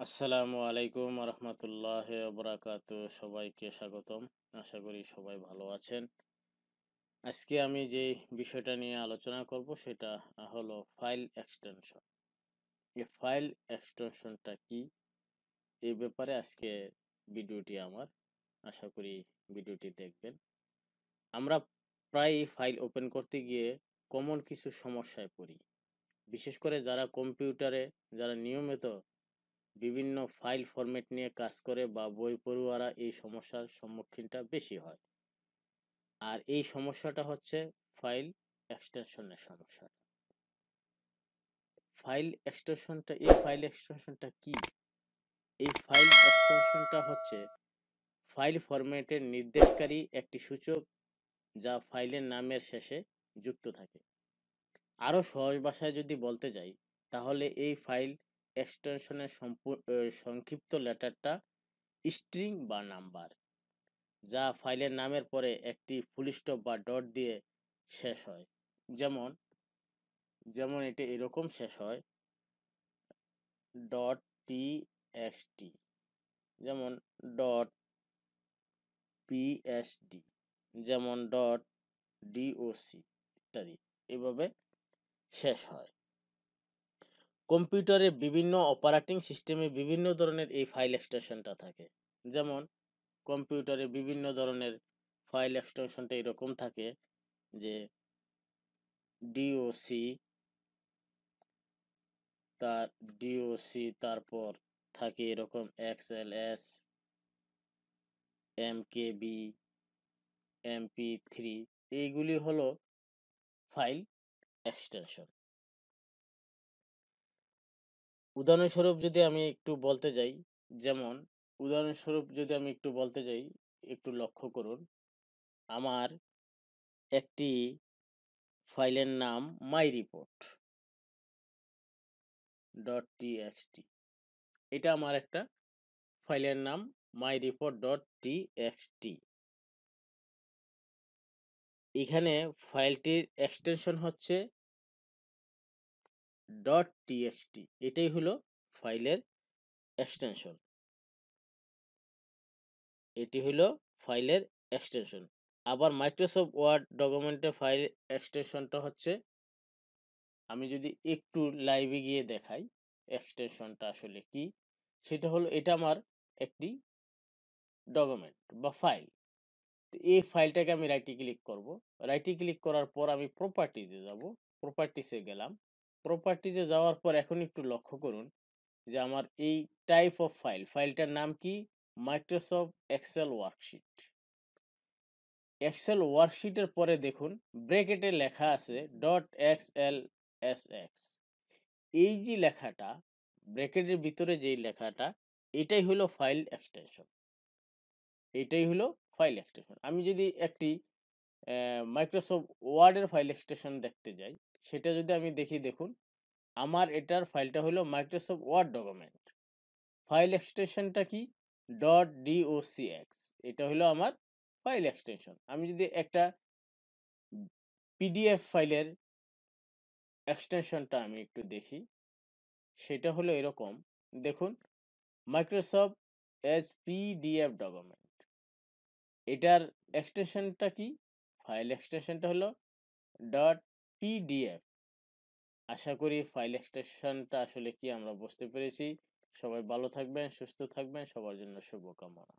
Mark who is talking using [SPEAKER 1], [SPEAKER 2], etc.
[SPEAKER 1] আসসালামু আলাইকুম রহমতুল্লাহ বরাকাত। সবাইকে স্বাগতম। আশা করি সবাই ভালো আছেন। আজকে আমি যে বিষয়টা নিয়ে আলোচনা করব সেটা হলো ফাইল এক্সটেনশন। এই ফাইল এক্সটেনশনটা কি, এই ব্যাপারে আজকে ভিডিওটি আমার। আশা করি ভিডিওটি দেখবেন। আমরা প্রায় ফাইল ওপেন করতে গিয়ে কমন কিছু সমস্যায় পড়ি, বিশেষ করে যারা কম্পিউটারে যারা নিয়মিত বিভিন্ন ফাইল ফরম্যাট নিয়ে কাজ করে বা বই পড়ুয়ারা এই সমস্যার সম্মুখীনটা বেশি হয়। আর এই সমস্যাটা হচ্ছে ফাইল এক্সটেনশনের সমস্যা। এই ফাইল এক্সটেনশনটা কি? এই ফাইল এক্সটেনশনটা হচ্ছে ফাইল ফরম্যাটের নির্দেশকারী একটি সূচক যা ফাইলের নামের শেষে যুক্ত থাকে। আরও সহজ ভাষায় যদি বলতে যাই, তাহলে এই ফাইল এক্সটেনশনের সংক্ষিপ্ত লেটারটা স্ট্রিং বা নাম্বার, যা ফাইলের নামের পরে একটি ফুলস্টপ বা ডট দিয়ে শেষ হয়। যেমন যেমন এটি এরকম শেষ হয়, ডট টিএক্সটি, যেমন ডট পিএসডি, যেমন ডট ডিওসি ইত্যাদি এভাবে শেষ হয়। কম্পিউটারে বিভিন্ন অপারেটিং সিস্টেমে বিভিন্ন ধরনের এই ফাইল এক্সটেনশনটা থাকে। যেমন কম্পিউটারে বিভিন্ন ধরনের ফাইল এক্সটেনশনটা এরকম থাকে যে ডিওসি, তারপর থাকে এরকম এক্সএলএস, এমকেবি, এমপি3। এইগুলি হলো ফাইল এক্সটেনশন। উদাহরণস্বরূপ যদি আমি একটু বলতে যাই, একটু লক্ষ্য করুন। আমার একটি ফাইলের নাম মাই রিপোর্ট ডট টিএক্সটি। এটা আমার একটা ফাইলের নাম মাই রিপোর্ট ডট টিএক্সটি। এখানে ফাইলটির এক্সটেনশন হচ্ছে ডট টিএক্সটি। এটাই হলো ফাইলের এক্সটেনশন। আবার মাইক্রোসফট ওয়ার্ড ডকুমেন্টের ফাইল এক্সটেনশনটা হচ্ছে, আমি যদি একটু লাইভে গিয়ে দেখাই এক্সটেনশনটা আসলে কি, সেটা হলো এটা আমার একটি ডকুমেন্ট বা ফাইল। তো এই ফাইলটাকে আমি রাইট ক্লিক করার পর আমি প্রপার্টিসে গেলাম। প্রপার্টিসে যাওয়ার পর এখন একটু লক্ষ্য করুন যে আমার এই টাইপ অফ ফাইলটার নাম কি? Microsoft Excel worksheet. এক্সেল ওয়ার্কশিটের পরে দেখুন ব্র্যাকেটে লেখা আছে ডট এক্সএলএসএক্স। এই যে লেখাটা, ব্র্যাকেটের ভিতরে যেই লেখাটা, এটাই হলো ফাইল এক্সটেনশন। আমি যদি একটি মাইক্রোসফট ওয়ার্ডের ফাইল এক্সটেনশন দেখতে যাই, সেটা যদি আমি দেখি, দেখুন আমার এটার ফাইলটা হলো মাইক্রোসফট ওয়ার্ড ডকুমেন্ট। ফাইল এক্সটেনশনটা কি? Dot DOCX. এটা হলো আমার ফাইল এক্সটেনশন। আমি যদি একটা পিডিএফ ফাইলের এক্সটেনশনটা আমি একটু দেখি, সেটা হলো এরকম। দেখুন, মাইক্রোসফট এজ পিডিএফ ডকুমেন্ট, এটার এক্সটেনশনটা কি? ফাইল এক্সটেনশনটা হলো ডট পিডিএফ। আশা করি ফাইল এক্সটেনশনটা আসলে কি আমরা বুঝতে পেরেছি। সবাই ভালো থাকবেন, সুস্থ থাকবেন, সবার জন্য শুভকামনা।